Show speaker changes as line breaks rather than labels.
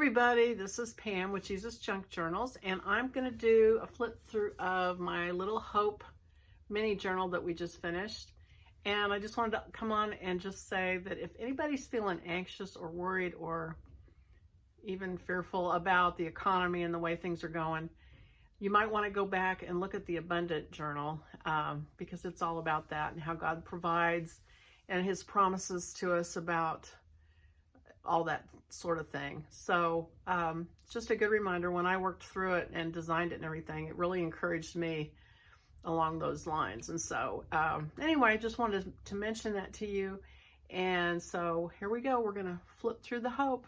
everybody, this is Pam with Jesus Junk Journals, and I'm going to do a flip through of my little Hope mini journal that we just finished. And I just wanted to come on and just say that if anybody's feeling anxious or worried or even fearful about the economy and the way things are going, you might want to go back and look at the Abundant Journal, because it's all about that and how God provides and his promises to us about all that sort of thing. So it's just a good reminder. When I worked through it and designed it and everything, it really encouraged me along those lines. And so anyway, I just wanted to mention that to you. And so here we go. We're going to flip through the Hope.